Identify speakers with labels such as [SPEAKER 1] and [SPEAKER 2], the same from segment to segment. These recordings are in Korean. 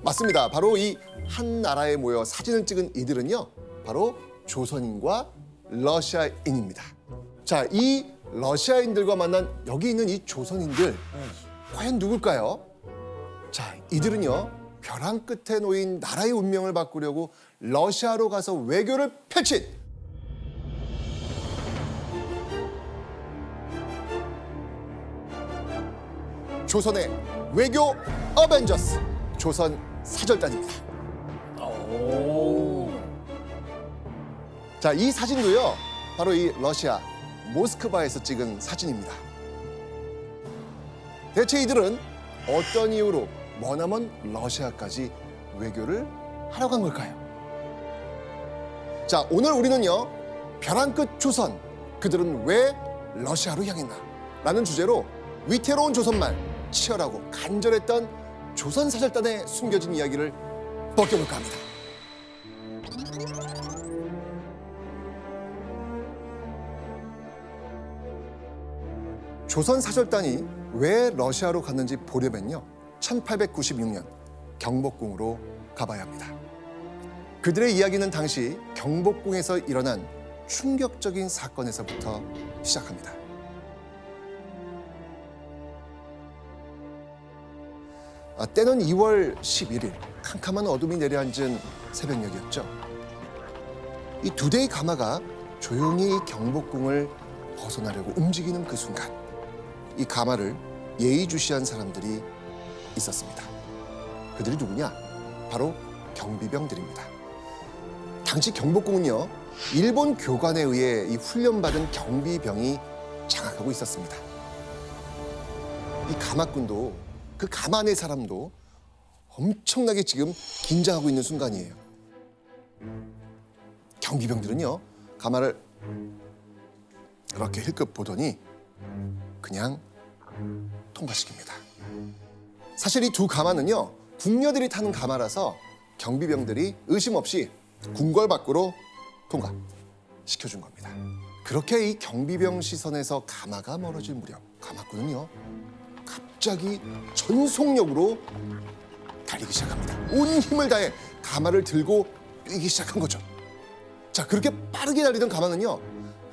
[SPEAKER 1] 맞습니다. 바로 이 한 나라에 모여 사진을 찍은 이들은요, 바로 조선인과 러시아인입니다. 자, 이 러시아인들과 만난 여기 있는 이 조선인들 과연 누굴까요? 자, 이들은요, 벼랑 끝에 놓인 나라의 운명을 바꾸려고 러시아로 가서 외교를 펼친 조선의 외교 어벤져스 조선 사절단입니다. 자, 이 사진도요, 바로 이 러시아 모스크바에서 찍은 사진입니다. 대체 이들은 어떤 이유로 머나먼 러시아까지 외교를 하러 간 걸까요? 자, 오늘 우리는요, 벼랑 끝 조선, 그들은 왜 러시아로 향했나? 라는 주제로 위태로운 조선말, 치열하고 간절했던 조선 사절단에 숨겨진 이야기를 벗겨볼까 합니다. 조선 사절단이 왜 러시아로 갔는지 보려면요, 1896년 경복궁으로 가봐야 합니다. 그들의 이야기는 당시 경복궁에서 일어난 충격적인 사건에서부터 시작합니다. 때는 2월 11일, 캄캄한 어둠이 내려앉은 새벽녘이었죠. 이 두 대의 가마가 조용히 경복궁을 벗어나려고 움직이는 그 순간, 이 가마를 예의주시한 사람들이 있었습니다. 그들이 누구냐? 바로 경비병들입니다. 당시 경복궁은요, 일본 교관에 의해 이 훈련받은 경비병이 장악하고 있었습니다. 이 가마꾼도, 그 가마 안의 사람도 엄청나게 지금 긴장하고 있는 순간이에요. 경비병들은요, 가마를 그렇게 힐끗 보더니 그냥 통과시킵니다. 사실 이 두 가마는요, 궁녀들이 타는 가마라서 경비병들이 의심 없이 궁궐 밖으로 통과시켜준 겁니다. 그렇게 이 경비병 시선에서 가마가 멀어질 무렵, 가마꾼은요, 갑자기 전속력으로 달리기 시작합니다. 온 힘을 다해 가마를 들고 뛰기 시작한 거죠. 자, 그렇게 빠르게 달리던 가마는요,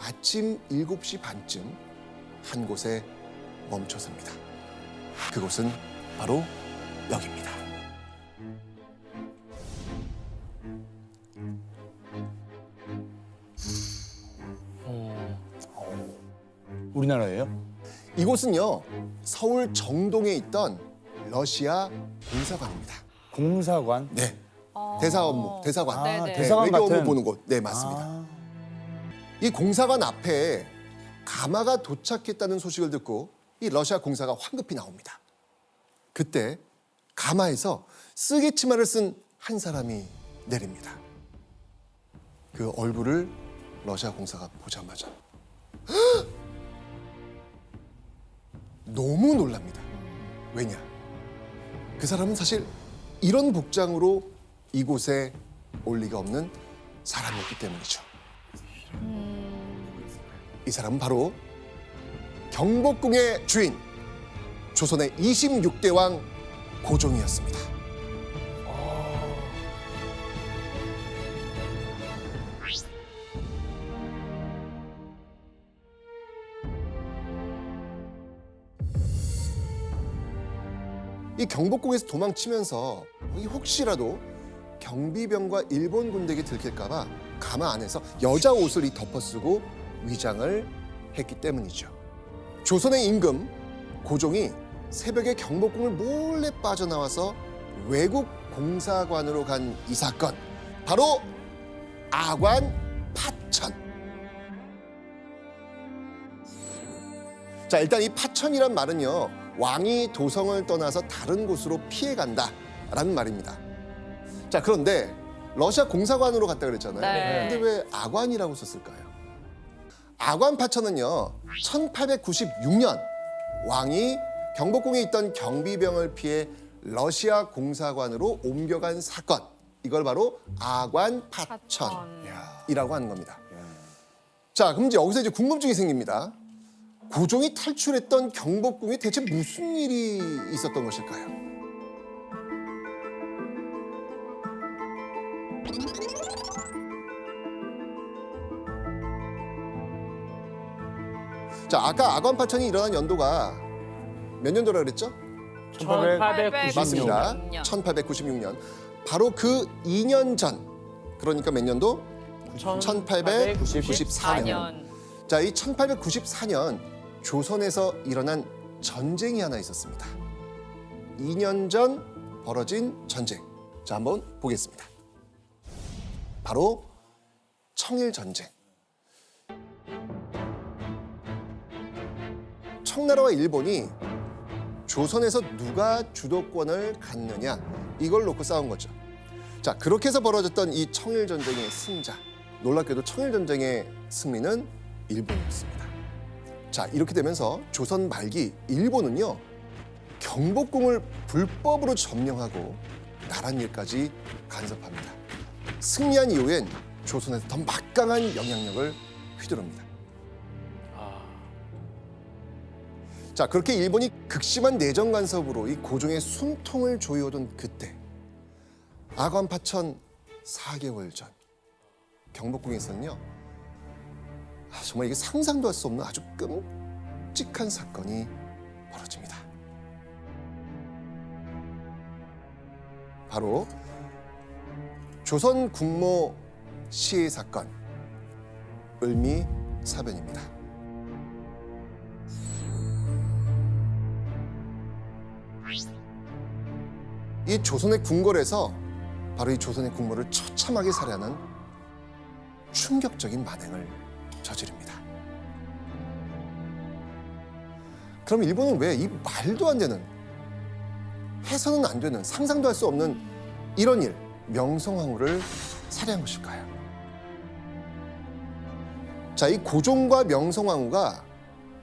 [SPEAKER 1] 아침 7시 반쯤 한 곳에 멈춰섭니다. 그곳은 바로 여기입니다.
[SPEAKER 2] 우리나라예요?
[SPEAKER 1] 이곳은요, 서울 정동에 있던 러시아 공사관입니다.
[SPEAKER 2] 공사관?
[SPEAKER 1] 네, 대사 업무, 대사관.
[SPEAKER 2] 아,
[SPEAKER 3] 네네.
[SPEAKER 2] 대사관
[SPEAKER 1] 외교 업무
[SPEAKER 2] 같은.
[SPEAKER 1] 보는 곳. 네, 맞습니다.
[SPEAKER 2] 아,
[SPEAKER 1] 이 공사관 앞에 가마가 도착했다는 소식을 듣고 이 러시아 공사가 황급히 나옵니다. 그때 가마에서 쓰개 치마를 쓴 한 사람이 내립니다. 그 얼굴을 러시아 공사가 보자마자 너무 놀랍니다. 왜냐? 그 사람은 사실 이런 복장으로 이곳에 올 리가 없는 사람이었기 때문이죠. 이 사람은 바로 경복궁의 주인, 조선의 26대 왕 고종이었습니다. 이 경복궁에서 도망치면서 이 혹시라도 경비병과 일본 군대에게 들킬까 봐 가마 안에서 여자 옷을 이 덮어쓰고 위장을 했기 때문이죠. 조선의 임금 고종이 새벽에 경복궁을 몰래 빠져나와서 외국 공사관으로 간 이 사건, 바로 아관 파천. 자, 일단 이 파천이란 말은요, 왕이 도성을 떠나서 다른 곳으로 피해간다라는 말입니다. 자, 그런데 러시아 공사관으로 갔다 그랬잖아요.
[SPEAKER 3] 네.
[SPEAKER 1] 근데 왜 아관이라고 썼을까요? 아관 파천은요, 1896년 왕이 경복궁에 있던 경비병을 피해 러시아 공사관으로 옮겨간 사건, 이걸 바로 아관 파천이라고 하는 겁니다. 자, 그럼 이제 여기서 이제 궁금증이 생깁니다. 고종이 탈출했던 경복궁에 대체 무슨 일이 있었던 것일까요? 자, 아까 아관파천이 일어난 연도가 몇 년도라 그랬죠?
[SPEAKER 2] 1896년.
[SPEAKER 1] 맞습니다. 1896년. 바로 그 2년 전, 그러니까 몇 년도? 1894년. 자, 이 1894년 조선에서 일어난 전쟁이 하나 있었습니다. 2년 전 벌어진 전쟁. 자, 한번 보겠습니다. 바로 청일전쟁. 청나라와 일본이 조선에서 누가 주도권을 갖느냐 이걸 놓고 싸운 거죠. 자, 그렇게 해서 벌어졌던 이 청일전쟁의 승자. 놀랍게도 청일전쟁의 승리는 일본이었습니다. 자, 이렇게 되면서 조선 말기 일본은요, 경복궁을 불법으로 점령하고 나랏일까지 간섭합니다. 승리한 이후엔 조선에서 더 막강한 영향력을 휘두릅니다. 자, 그렇게 일본이 극심한 내정 간섭으로 이 고종의 숨통을 조여오던 그때, 아관파천 4개월 전 경복궁에서는요, 정말 이게 상상도 할 수 없는 아주 끔찍한 사건이 벌어집니다. 바로 조선 국모 시해 사건, 을미사변입니다. 이 조선의 궁궐에서 바로 이 조선의 국모를 처참하게 살해하는 충격적인 만행을 저지릅니다. 그럼 일본은 왜 이 말도 안 되는, 해서는 안 되는, 상상도 할 수 없는 이런 일, 명성황후를 살해한 것일까요? 자, 이 고종과 명성황후가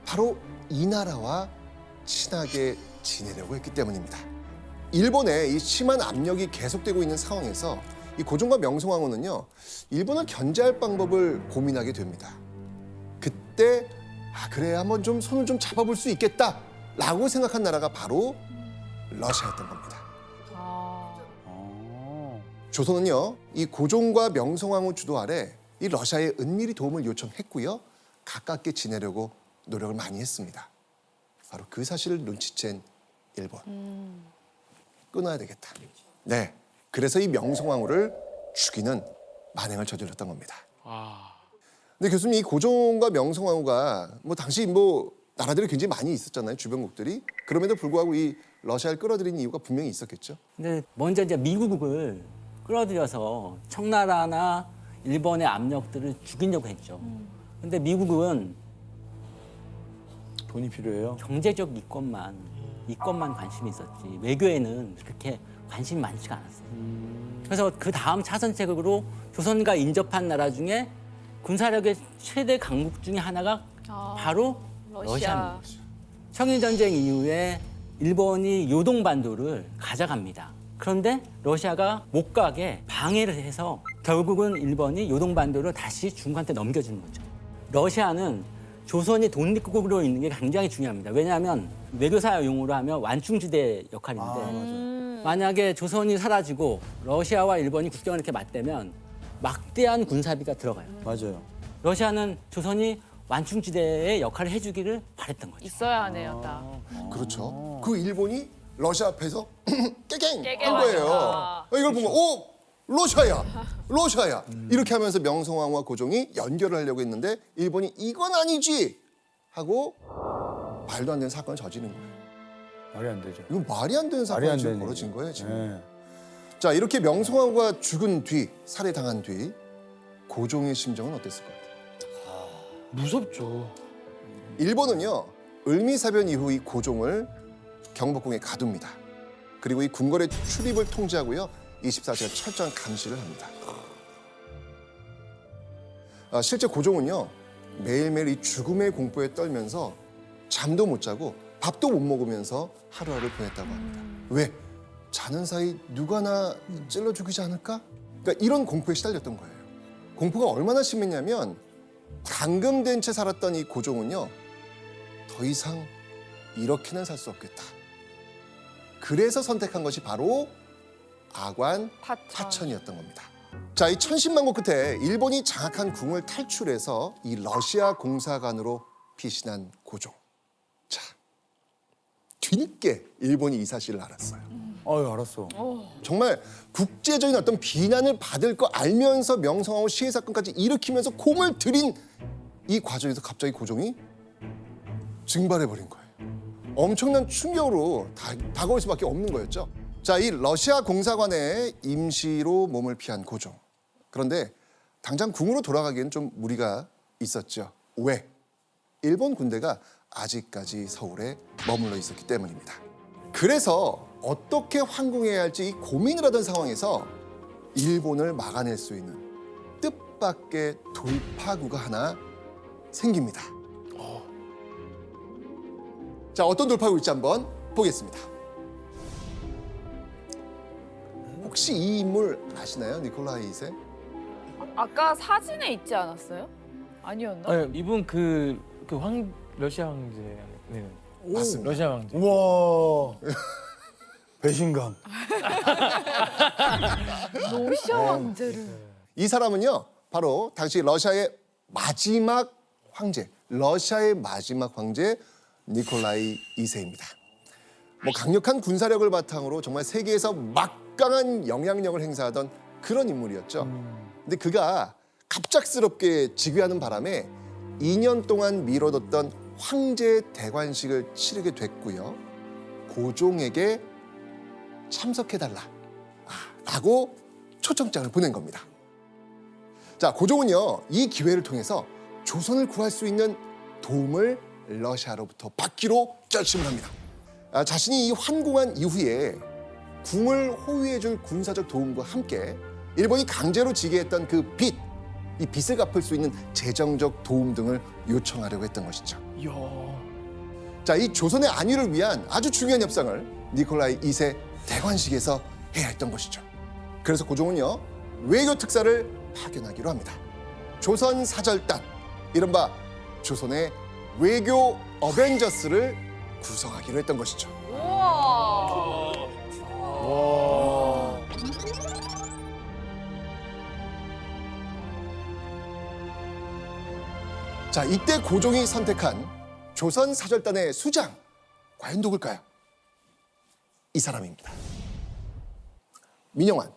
[SPEAKER 1] 바로 이 나라와 친하게 지내려고 했기 때문입니다. 일본의 이 심한 압력이 계속되고 있는 상황에서 이 고종과 명성황후는요, 일본을 견제할 방법을 고민하게 됩니다. 그때 그래, 한번 좀 손을 좀 잡아볼 수 있겠다라고 생각한 나라가 바로 러시아였던 겁니다. 조선은요, 이 고종과 명성황후 주도 아래 이 러시아에 은밀히 도움을 요청했고요, 가깝게 지내려고 노력을 많이 했습니다. 바로 그 사실을 눈치챈 일본. 끊어야 되겠다. 네, 그래서 이 명성황후를 죽이는 만행을 저질렀던 겁니다. 근데 교수님, 이 고종과 명성황후가 당시 나라들이 굉장히 많이 있었잖아요, 주변국들이. 그럼에도 불구하고 이 러시아를 끌어들인 이유가 분명히 있었겠죠.
[SPEAKER 3] 근데 먼저 이제 미국을 끌어들여서 청나라나 일본의 압력들을 죽이려고 했죠. 근데 미국은
[SPEAKER 2] 돈이 필요해요.
[SPEAKER 3] 경제적 이권만 관심이 있었지, 외교에는 그렇게 관심이 많지가 않았어요. 그래서 그 다음 차선책으로 조선과 인접한 나라 중에 군사력의 최대 강국 중에 하나가 바로 러시아입니다. 청일전쟁 이후에 일본이 요동반도를 가져갑니다. 그런데 러시아가 못 가게 방해를 해서 결국은 일본이 요동반도를 다시 중국한테 넘겨주는 거죠. 러시아는 조선이 독립국으로 있는 게 굉장히 중요합니다. 왜냐하면 외교사 용어로 하면 완충지대 역할인데, 만약에 조선이 사라지고 러시아와 일본이 국경을 이렇게 맞대면 막대한 군사비가 들어가요.
[SPEAKER 2] 맞아요.
[SPEAKER 3] 러시아는 조선이 완충지대의 역할을 해주기를 바랬던 거죠.
[SPEAKER 4] 있어야 하네요, 딱.
[SPEAKER 1] 그렇죠. 그 일본이 러시아 앞에서 깨갱
[SPEAKER 4] 깨갱
[SPEAKER 1] 한 거예요.
[SPEAKER 4] 하죠.
[SPEAKER 1] 이걸 보면 러시아야. 이렇게 하면서 명성황후와 고종이 연결을 하려고 했는데 일본이 이건 아니지 하고 말도 안 되는 사건을 저지른 거예요.
[SPEAKER 2] 말이 안 되죠.
[SPEAKER 1] 이건 말이 안 되는
[SPEAKER 2] 말이
[SPEAKER 1] 사건이
[SPEAKER 2] 안
[SPEAKER 1] 지금
[SPEAKER 2] 되는
[SPEAKER 1] 벌어진 거예요, 지금.
[SPEAKER 2] 네.
[SPEAKER 1] 자, 이렇게 명성황후가 죽은 뒤, 살해당한 뒤 고종의 심정은 어땠을 것 같아요?
[SPEAKER 2] 무섭죠.
[SPEAKER 1] 일본은요, 을미사변 이후 이 고종을 경복궁에 가둡니다. 그리고 이 궁궐의 출입을 통제하고요, 24시간 철저한 감시를 합니다. 실제 고종은요, 매일매일 이 죽음의 공포에 떨면서 잠도 못 자고 밥도 못 먹으면서 하루하루 보냈다고 합니다. 왜? 자는 사이 누가 나 찔러 죽이지 않을까? 그러니까 이런 공포에 시달렸던 거예요. 공포가 얼마나 심했냐면 감금된 채 살았던 이 고종은요, 더 이상 이렇게는 살 수 없겠다. 그래서 선택한 것이 바로 아관 파천이었던 겁니다. 자, 이 천신만고 끝에 일본이 장악한 궁을 탈출해서 이 러시아 공사관으로 피신한 고종. 자, 뒤늦게 일본이 이 사실을 알았어요.
[SPEAKER 2] 아유 알았어.
[SPEAKER 1] 정말 국제적인 어떤 비난을 받을 거 알면서 명성황후 시해 사건까지 일으키면서 공을 들인 이 과정에서 갑자기 고종이 증발해버린 거예요. 엄청난 충격으로 다가올 수밖에 없는 거였죠. 자, 이 러시아 공사관에 임시로 몸을 피한 고종. 그런데 당장 궁으로 돌아가기엔 좀 무리가 있었죠. 왜? 일본 군대가 아직까지 서울에 머물러 있었기 때문입니다. 그래서 어떻게 환궁해야 할지 이 고민을 하던 상황에서 일본을 막아낼 수 있는 뜻밖의 돌파구가 하나 생깁니다. 자, 어떤 돌파구일지 한번 보겠습니다. 혹시 이 인물 아시나요? 니콜라이 2세?
[SPEAKER 4] 아까 사진에 있지 않았어요? 아니었나?
[SPEAKER 5] 아니, 이분 러시아 황제. 네.
[SPEAKER 1] 맞습니다.
[SPEAKER 5] 러시아 황제.
[SPEAKER 2] 우와. 배신감.
[SPEAKER 4] 러시아 왕제를.
[SPEAKER 1] 이 사람은요, 바로 당시 러시아의 마지막 황제, 니콜라이 2세입니다. 뭐 강력한 군사력을 바탕으로 정말 세계에서 막강한 영향력을 행사하던 그런 인물이었죠. 근데 그가 갑작스럽게 즉위하는 바람에 2년 동안 미뤄뒀던 황제 대관식을 치르게 됐고요. 고종에게 참석해달라라고 초청장을 보낸 겁니다. 자, 고종은요, 이 기회를 통해서 조선을 구할 수 있는 도움을 러시아로부터 받기로 결심을 합니다. 자신이 이 환궁한 이후에 궁을 호위해줄 군사적 도움과 함께 일본이 강제로 지게 했던 그 빚, 이 빚을 갚을 수 있는 재정적 도움 등을 요청하려고 했던 것이죠.
[SPEAKER 5] 이야.
[SPEAKER 1] 자, 이 조선의 안위를 위한 아주 중요한 협상을 니콜라이 2세 대관식에서 해야 했던 것이죠. 그래서 고종은요, 외교 특사를 파견하기로 합니다. 조선 사절단, 이른바 조선의 외교 어벤져스를 구성하기로 했던 것이죠.
[SPEAKER 4] 우와.
[SPEAKER 1] 자, 이때 고종이 선택한 조선 사절단의 수장, 과연 누굴까요? 이 사람입니다. 민영환.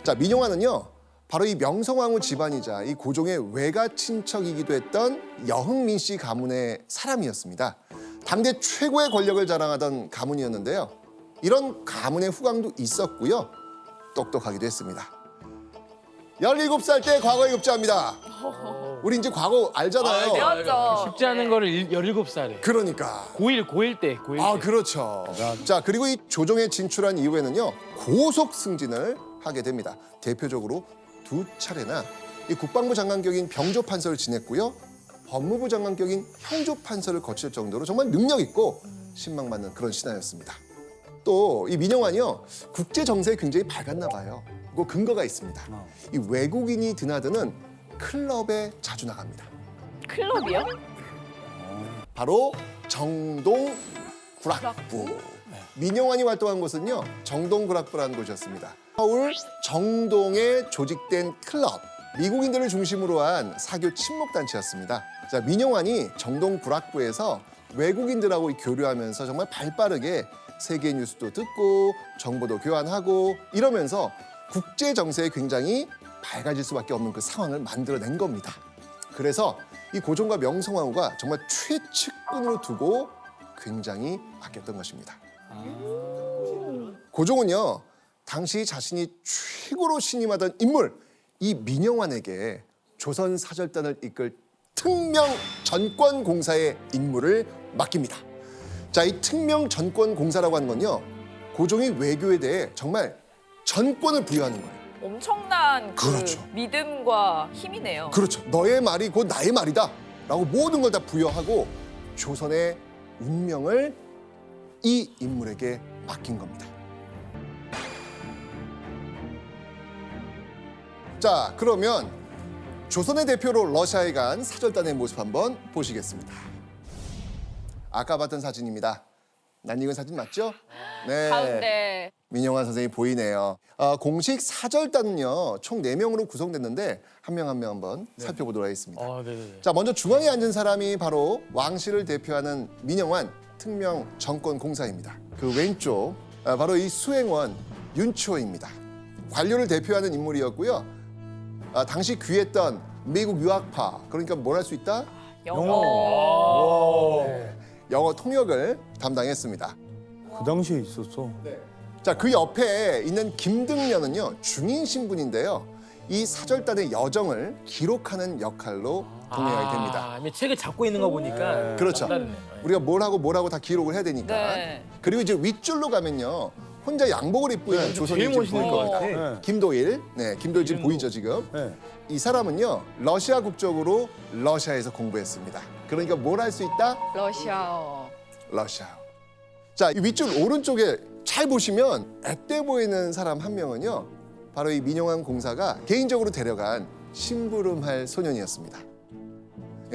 [SPEAKER 1] 자, 민영환은요, 바로 이 명성황후 집안이자 이 고종의 외가 친척이기도 했던 여흥민 씨 가문의 사람이었습니다. 당대 최고의 권력을 자랑하던 가문이었는데요. 이런 가문의 후광도 있었고요. 똑똑하기도 했습니다. 17살 때 과거에 급제합니다. 우리 이제 과거 알잖아요.
[SPEAKER 4] 배웠죠.
[SPEAKER 5] 쉽지 않은 거를 17살에.
[SPEAKER 1] 그러니까.
[SPEAKER 5] 고1 때.
[SPEAKER 1] 아, 그렇죠. 자, 그리고 이 조정에 진출한 이후에는요, 고속 승진을 하게 됩니다. 대표적으로 2차례나 이 국방부 장관격인 병조 판서를 지냈고요, 법무부 장관격인 형조 판서를 거칠 정도로 정말 능력 있고 신망받는 그런 신하였습니다. 또 이 민영환이요, 국제 정세에 굉장히 밝았나 봐요. 그 근거가 있습니다. 이 외국인이 드나드는 클럽에 자주 나갑니다.
[SPEAKER 4] 클럽이요?
[SPEAKER 1] 바로 정동 구락부. 민영환이 활동한 곳은요, 정동 구락부라는 곳이었습니다. 서울 정동에 조직된 클럽, 미국인들을 중심으로 한 사교 친목단체였습니다. 자, 민영환이 정동 구락부에서 외국인들하고 교류하면서 정말 발빠르게 세계 뉴스도 듣고 정보도 교환하고 이러면서 국제 정세에 굉장히 밝아질 수밖에 없는 그 상황을 만들어낸 겁니다. 그래서 이 고종과 명성황후가 정말 최측근으로 두고 굉장히 아꼈던 것입니다. 고종은요, 당시 자신이 최고로 신임하던 인물 이 민영환에게 조선 사절단을 이끌 특명 전권 공사의 임무를 맡깁니다. 자, 이 특명 전권 공사라고 하는 건요, 고종이 외교에 대해 정말 전권을 부여하는 거예요.
[SPEAKER 4] 엄청난 그
[SPEAKER 1] 그렇죠.
[SPEAKER 4] 믿음과 힘이네요.
[SPEAKER 1] 그렇죠. 너의 말이 곧 나의 말이다 라고 모든 걸 다 부여하고 조선의 운명을 이 인물에게 맡긴 겁니다. 자, 그러면 조선의 대표로 러시아에 간 사절단의 모습 한번 보시겠습니다. 아까 봤던 사진입니다. 낯익은 사진 맞죠? 네.
[SPEAKER 4] 가운데.
[SPEAKER 1] 민영환 선생님이 보이네요. 공식 사절단은요, 총 4명으로 구성됐는데 한 명 한 명 한번 살펴보도록 하겠습니다.
[SPEAKER 5] 아, 네.
[SPEAKER 1] 자, 먼저 중앙에 앉은 사람이 바로 왕실을 대표하는 민영환 특명 정권공사입니다. 그 왼쪽 바로 이 수행원 윤치호입니다. 관료를 대표하는 인물이었고요. 당시 귀했던 미국 유학파, 그러니까 뭘 할 수 있다?
[SPEAKER 4] 영어.
[SPEAKER 1] 영어 통역을 담당했습니다.
[SPEAKER 2] 그 당시에 있었어.
[SPEAKER 1] 자, 그 옆에 있는 김등년은요, 중인 신분인데요. 이 사절단의 여정을 기록하는 역할로 동행하게 됩니다.
[SPEAKER 5] 아, 책을 잡고 있는 거 보니까
[SPEAKER 1] 그렇죠.
[SPEAKER 5] 남다르네.
[SPEAKER 1] 우리가 뭘 하고 다 기록을 해야 되니까.
[SPEAKER 4] 네.
[SPEAKER 1] 그리고 이제 윗줄로 가면요, 혼자 양복을 입고 있는 조선인
[SPEAKER 5] 제일
[SPEAKER 1] 지금
[SPEAKER 5] 멋있는
[SPEAKER 1] 보일
[SPEAKER 5] 것
[SPEAKER 1] 겁니다.
[SPEAKER 5] 같아.
[SPEAKER 2] 네.
[SPEAKER 1] 김도일, 김도일 지금 보이죠 지금?
[SPEAKER 2] 네.
[SPEAKER 1] 이 사람은요, 러시아 국적으로 러시아에서 공부했습니다. 그러니까 뭘 할 수 있다?
[SPEAKER 4] 러시아어.
[SPEAKER 1] 러시아. 자, 이 윗줄 오른쪽에 잘 보시면 앳돼 보이는 사람 한 명은요, 바로 이 민영환 공사가 개인적으로 데려간 심부름할 소년이었습니다.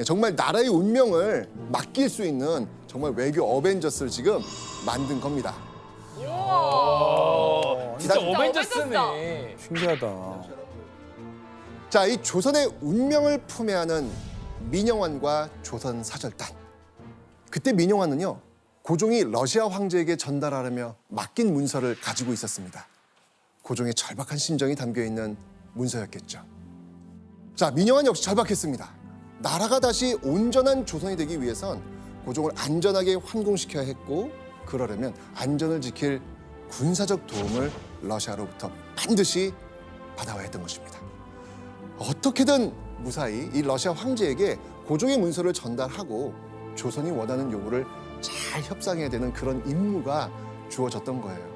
[SPEAKER 1] 정말 나라의 운명을 맡길 수 있는 정말 외교 어벤져스를 지금 만든 겁니다.
[SPEAKER 4] 우와.
[SPEAKER 5] 진짜
[SPEAKER 1] 진짜
[SPEAKER 5] 어벤져스네.
[SPEAKER 2] 신기하다.
[SPEAKER 1] 자, 이 조선의 운명을 품에 안은 민영환과 조선 사절단. 그때 민영환은요, 고종이 러시아 황제에게 전달하려며 맡긴 문서를 가지고 있었습니다. 고종의 절박한 심정이 담겨 있는 문서였겠죠. 자, 민영환 역시 절박했습니다. 나라가 다시 온전한 조선이 되기 위해선 고종을 안전하게 환궁시켜야 했고, 그러려면 안전을 지킬 군사적 도움을 러시아로부터 반드시 받아와야 했던 것입니다. 어떻게든 무사히 이 러시아 황제에게 고종의 문서를 전달하고 조선이 원하는 요구를 잘 협상해야 되는 그런 임무가 주어졌던 거예요.